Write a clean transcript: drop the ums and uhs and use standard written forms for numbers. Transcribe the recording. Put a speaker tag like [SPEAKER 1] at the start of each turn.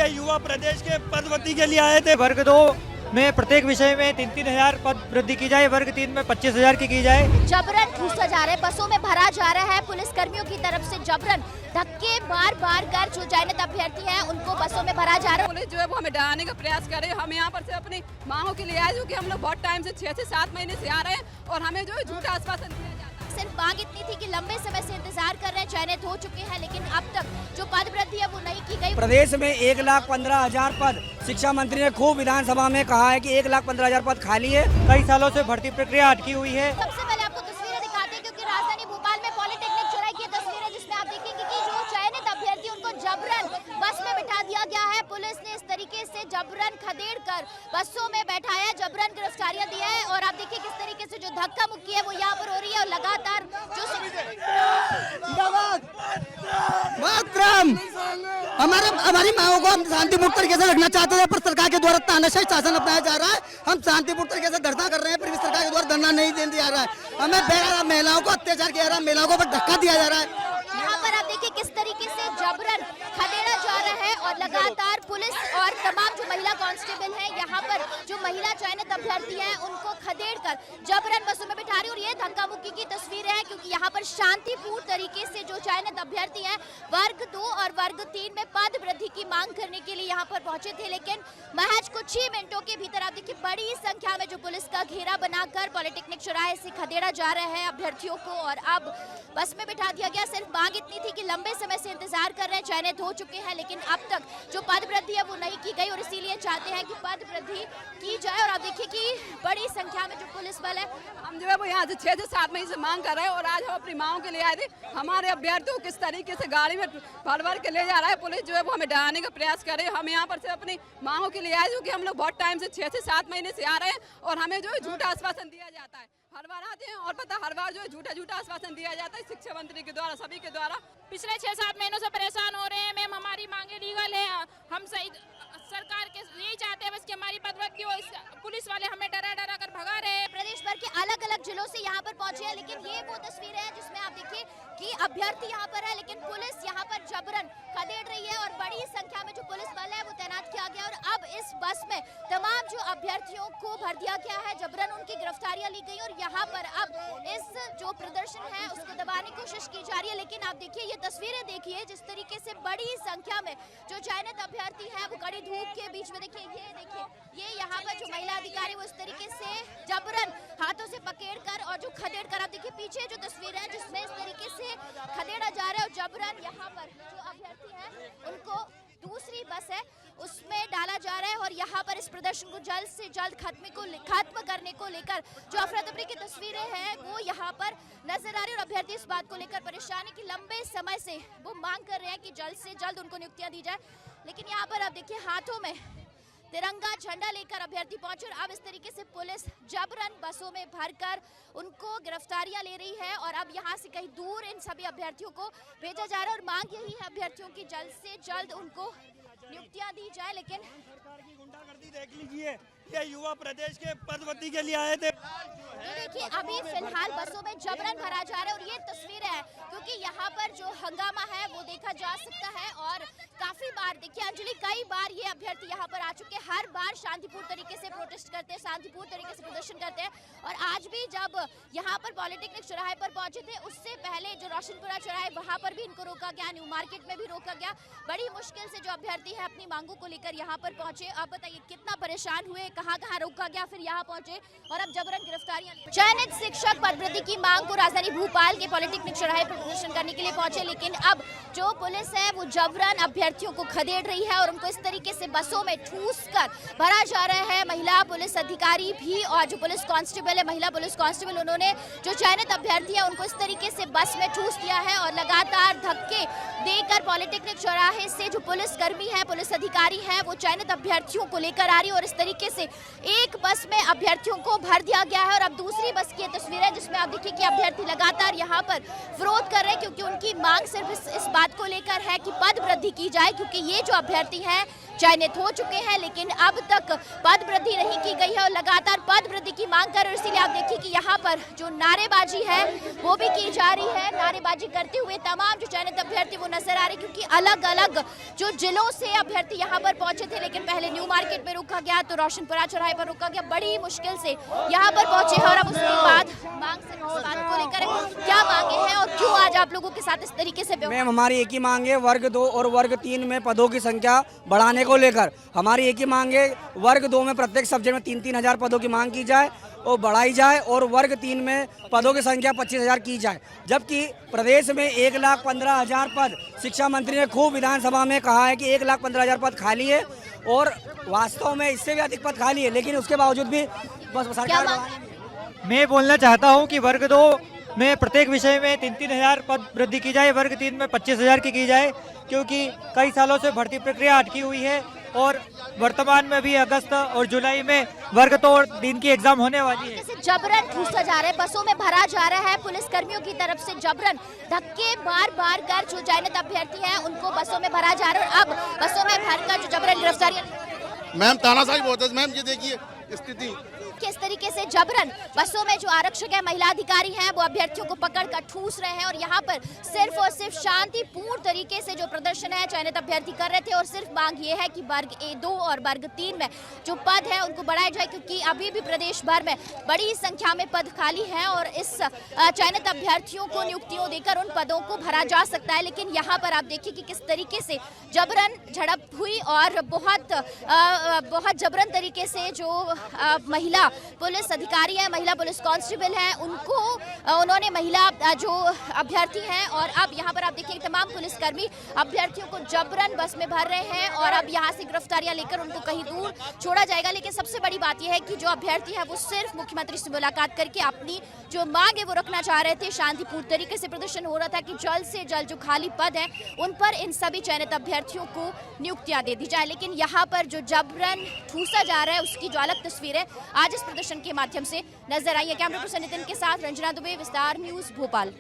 [SPEAKER 1] ये युवा प्रदेश के पद भर्ती के लिए आए थे।
[SPEAKER 2] वर्ग 2 में प्रत्येक विषय में 3-3 हजार पद वृद्धि की जाए, वर्ग 3 में 25,000 की जाए।
[SPEAKER 3] जबरन ठूसा जा रहा है, बसों में भरा जा रहा है, पुलिस कर्मियों की तरफ से जबरन धक्के मार मार कर जो चयनित अभ्यर्थी हैं उनको बसों में भरा जा रहा है।
[SPEAKER 4] पुलिस जो है वो हमें डराने का प्रयास कर रहे हैं। हम यहाँ पर से अपनी मांगों के लिए आए, जो कि हम लोग बहुत टाइम से 6 से 7 महीने से आ रहे हैं और हमें जो है झूठा आश्वासन दिया जाता है।
[SPEAKER 3] सिर्फ मांग इतनी थी कि लंबे समय से इंतजार कर रहे हैं, चयनित हो चुके हैं, लेकिन अब तक जो पद वृद्धि है वो नहीं की गई।
[SPEAKER 5] प्रदेश में 1,15,000 पद, शिक्षा मंत्री ने खूब विधानसभा में कहा है कि 1,15,000 पद खाली है।
[SPEAKER 2] कई सालों से भर्ती प्रक्रिया अटकी हुई है।
[SPEAKER 3] सबसे पहले आपको तस्वीरें दिखाते हैं, क्योंकि राजधानी भोपाल में पॉलिटेक्निक चौराहे की तस्वीर है, जिसमें आप देखेंगे कि जो चयनित अभ्यर्थी उनको जबरन बस में बिठा दिया गया है। पुलिस ने इस तरीके से जबरन खदेड़ कर बसों में बैठाया, जबरन गिरफ्तारियां दिया है। और आप देखिए किस तरीके से जो धक्का मुक्की है वो यहाँ पर हो रही है और लगातार जो
[SPEAKER 6] हमारी मांगों को हम शांतिपूर्ण तरीके से रखना चाहते थे, पर सरकार के द्वारा तानाशाही शासन अपनाया जा रहा है। हम शांतिपूर्ण तरीके से धरना कर रहे हैं, फिर भी सरकार के द्वारा धरना नहीं देने दिया जा रहा है। हमें बेगैर महिलाओं को अत्याचार किया जा रहा है, महिलाओं को पर धक्का दिया जा रहा है।
[SPEAKER 3] यहाँ पर आप देखिए किस तरीके से जबरन खदेड़ा जा रहा है और लगातार पुलिस और तमाम जो महिला कांस्टेबल हैं यहाँ पर जो महिला चयनित अभ्यर्थी हैं उनको खदेड़ कर जबरन बसों में बिठा रही है। और ये धक्का मुक्की की तस्वीरें हैं, क्योंकि यहाँ पर शांतिपूर्ण तरीके से जो चयनित अभ्यर्थी हैं वर्ग 2 और वर्ग 3 में पद वृद्धि की मांग करने के लिए यहाँ पर पहुंचे थे, लेकिन महज कुछ ही मिनटों के भीतर आप देखिए बड़ी संख्या में जो पुलिस का घेरा बनाकर पॉलिटेक्निक चौराहे से खदेड़ा जा रहा है अभ्यर्थियों को और अब बस में बिठा दिया गया। सिर्फ मांग इतनी थी कि लंबे समय से इंतजार कर रहे हैं, चयनित हो चुके हैं, लेकिन अब तक जो पद वृद्धि है वो नहीं की गई और इसीलिए चाहते हैं कि पद वृद्धि की जाए। और आप देखिए कि बड़ी संख्या में जो पुलिस बल है,
[SPEAKER 4] हम जो है वो यहाँ से 6 से 7 महीने से मांग कर रहे हैं और आज हम अपनी मांगों के लिए आए थे। हमारे अभ्यर्थियों को किस तरीके से गाड़ी में भर भर के ले जा रहा है पुलिस, जो है वो हमें डराने का प्रयास कर रहे हैं। हम यहाँ पर से अपनी मांगों के लिए आए, जो कि हम लोग बहुत टाइम से 6 से 7 महीने से आ रहे हैं और हमें जो है झूठा आश्वासन दिया जाता है। हर बार आते हैं और पता हर बार जो है झूठा आश्वासन दिया जाता है शिक्षा मंत्री के द्वारा, सभी के द्वारा।
[SPEAKER 7] पिछले 6-7 महीनों से परेशान हो रहे हैं मैम, हमारी मांगे लीगल है। हम सही सरकार के यही चाहते हैं बस कि हमारी पदवृद्धि हो। पुलिस वाले हमें डरा डरा कर भगा रहे हैं।
[SPEAKER 3] प्रदेश भर के अलग अलग जिलों से यहाँ पर पहुंचे हैं, लेकिन ये वो तस्वीर है जिसमें आप देखिए कि अभ्यर्थी यहाँ पर है, लेकिन पुलिस यहाँ पर जबरन खदेड़ रही है और बड़ी संख्या में जो पुलिस बल है वो तैनात किया गया। और अब इस बस में तमाम जो अभ्यर्थियों को भर दिया गया है, जबरन उनकी गिरफ्तारियां ली गई और यहाँ पर अब इस जो प्रदर्शन है उसको दबाने की कोशिश की जा रही है। लेकिन आप देखिए ये तस्वीरें देखिए जिस तरीके से बड़ी संख्या में जो चयनित अभ्यर्थी है वो कड़ी धूप के बीच में देखिए ये यहाँ पर जो महिला अधिकारी वो इस तरीके से जबरन हाथों से पकड़ कर और जो खदेड़ कर, आप देखिए पीछे जो तस्वीर है जिसमें इस तरीके से खदेड़ा जा रहा है और जबरन यहाँ पर जो अभ्यर्थी है उनको दूसरी बस है उसमें डाला जा रहा है। और यहाँ पर इस प्रदर्शन को जल्द से जल्द खत्म करने को लेकर जो अफरा तफरी की तस्वीरें हैं वो यहाँ पर नजर आ रही है और अभ्यर्थी इस बात को लेकर परेशानी की लंबे समय से वो मांग कर रहे हैं कि जल्द से जल्द उनको नियुक्तियां दी जाए। लेकिन यहाँ पर आप देखिए हाथों में तिरंगा झंडा लेकर अभ्यर्थी पहुंचे और अब इस तरीके से पुलिस जबरन बसों में भरकर उनको गिरफ्तारियां ले रही है और अब यहां से कहीं दूर इन सभी अभ्यर्थियों को भेजा जा रहा है। और मांग यही है अभ्यर्थियों की जल्द से जल्द उनको नियुक्तियां दी जाए। लेकिन
[SPEAKER 1] सरकार की गुंडागर्दी देख लीजिए, ये युवा प्रदेश के पद भर्ती के लिए आए थे।
[SPEAKER 3] ये देखिए अभी फिलहाल बसों में जबरन भरा जा रहा है और ये तस्वीरें हैं क्योंकि यहाँ पर जो हंगामा है वो देखा जा सकता है। और काफी बार देखिए अंजलि कई बार ये अभ्यर्थी यहाँ पर आ चुके हैं, हर बार शांतिपूर्ण तरीके से प्रोटेस्ट करते हैं, शांतिपूर्ण तरीके से प्रदर्शन करते हैं। और आज भी जब यहाँ पर पॉलिटेक्निक चौराहे पर पहुंचे थे उससे पहले जो रोशनपुरा चौराहे वहाँ पर भी इनको रोका गया, न्यू मार्केट में भी रोका गया। बड़ी मुश्किल से जो अभ्यर्थी है अपनी मांगों को लेकर यहाँ पर पहुंचे। अब बताइए कितना परेशान हुए, कहाँ कहाँ रोका गया, फिर यहाँ पहुंचे और अब जबरन गिरफ्तारियां। चयनित शिक्षक पदवृद्धि की मांग को राजधानी भोपाल के पॉलिटेक्निक चौराहे पर प्रदर्शन करने के लिए पहुंचे, लेकिन अब जो पुलिस है वो जबरन अभ्यर्थियों को खदेड़ रही है और उनको इस तरीके से बसों में ठूस कर भरा जा रहा है। महिला पुलिस अधिकारी भी और जो पुलिस कांस्टेबल है, महिला पुलिस कांस्टेबल, उन्होंने जो चयनित अभ्यर्थी है उनको इस तरीके से बस में ठूस दिया है और लगातार धक्के देकर पॉलिटेक्निक चौराहे से जो पुलिस कर्मी है, पुलिस अधिकारी है, वो चयनित अभ्यर्थियों को लेकर आ रही है और इस तरीके से एक बस में अभ्यर्थियों को भर दिया गया है। और अब दूसरी बस की तस्वीर है जिसमें आप देखिए कि अभ्यर्थी लगातार यहाँ पर विरोध कर रहे हैं क्योंकि उनकी मांग सिर्फ इस बात को लेकर है कि पद वृद्धि की जाए, क्योंकि ये जो अभ्यर्थी है चयनित हो चुके हैं, लेकिन अब तक पद वृद्धि नहीं की गई है और लगातार पद वृद्धि की मांग कर, इसीलिए आप देखिए कि यहाँ पर जो नारेबाजी है वो भी की जा रही है। नारेबाजी करते हुए तमाम जो चयनित अभ्यर्थी वो नजर आ रहे, क्योंकि अलग अलग जो जिलों से अभ्यर्थी यहाँ पर पहुंचे थे, लेकिन पहले न्यू मार्केट में रुका गया, तो रोशनपुरा चौराहे पर रुका गया, बड़ी मुश्किल से यहाँ पर पहुंचे हैं। और अब उसके बाद मांग से इस बात को लेकर क्या मांगे हैं और क्यों आज आप लोगों के साथ इस तरीके से
[SPEAKER 5] मैम हमारी एक ही मांग है, वर्ग 2 और वर्ग 3 में पदों की संख्या बढ़ाने को लेकर हमारी एक ही मांग है। वर्ग 2 में प्रत्येक सब्जेक्ट में 3-3 हजार पदों की मांग की जाए और बढ़ाई जाए, और वर्ग 3 में पदों की संख्या 25,000 की जाए। जबकि प्रदेश में 1,15,000 पद, शिक्षा मंत्री ने खूब विधानसभा में कहा है कि 1,15,000 पद खाली है, और वास्तव में इससे भी अधिक पद खाली है, लेकिन उसके बावजूद भी बस सरकार।
[SPEAKER 2] मैं बोलना चाहता हूं कि वर्ग 2 में प्रत्येक विषय में 3-3 हजार पद वृद्धि की जाए, वर्ग 3 में 25,000 की जाए, क्योंकि कई सालों से भर्ती प्रक्रिया अटकी हुई है और वर्तमान में भी अगस्त और जुलाई में वर्ग 2 और 3 की एग्जाम होने वाली है।
[SPEAKER 3] जैसे जबरन ठूसा जा रहा है, बसों में भरा जा रहा है, पुलिस कर्मियों की तरफ से जबरन धक्के बार बार कर जो चयनित अभ्यर्थी हैं उनको बसों में भरा जा रहा है, और अब बसों में भरकर जो जबरन गिरफ्तारियां।
[SPEAKER 8] मैम तानाशाही बहुत है मैम, ये देखिए स्थिति
[SPEAKER 3] किस तरीके से जबरन बसों में जो आरक्षक है, महिला अधिकारी हैं, वो अभ्यर्थियों को पकड़कर ठूस रहे हैं, और यहाँ पर सिर्फ और सिर्फ शांतिपूर्ण तरीके से जो प्रदर्शन है चयनित अभ्यर्थी कर रहे थे, और सिर्फ मांग ये है कि वर्ग 2 और वर्ग 3 में जो पद है उनको बढ़ाया जाए, क्योंकि अभी भी प्रदेश भर में बड़ी संख्या में पद खाली हैं और इस चयनित अभ्यर्थियों को नियुक्तियों देकर उन पदों को भरा जा सकता है। लेकिन यहाँ पर आप देखिए कि किस तरीके से जबरन झड़प हुई, और बहुत जबरन तरीके से जो महिला पुलिस अधिकारी है, महिला पुलिस कांस्टेबल है, उन्होंने महिला जो अभ्यर्थी हैं, और अब यहाँ पर आप देखिए तमाम पुलिसकर्मी अभ्यर्थियों को जबरन बस में भर रहे हैं, और अब यहाँ से गिरफ्तारियां लेकर उनको कहीं दूर छोड़ा जाएगा। लेकिन सबसे बड़ी बात यह है कि जो अभ्यर्थी है वो सिर्फ मुख्यमंत्री से मुलाकात करके अपनी जो मांग है वो रखना चाह रहे थे। शांतिपूर्ण तरीके से प्रदर्शन हो रहा था कि जल्द से जल्द जो खाली पद है उन पर इन सभी चयनित अभ्यर्थियों को नियुक्तियां दे दी जाए, लेकिन यहाँ पर जो जबरन ठूसा जा रहा है उसकी जो अलग तस्वीरें आज इस प्रदर्शन के माध्यम से नजर आई है। कैमरा पर्सन नितिन के साथ रंजना दुबे, विस्तार न्यूज, भोपाल।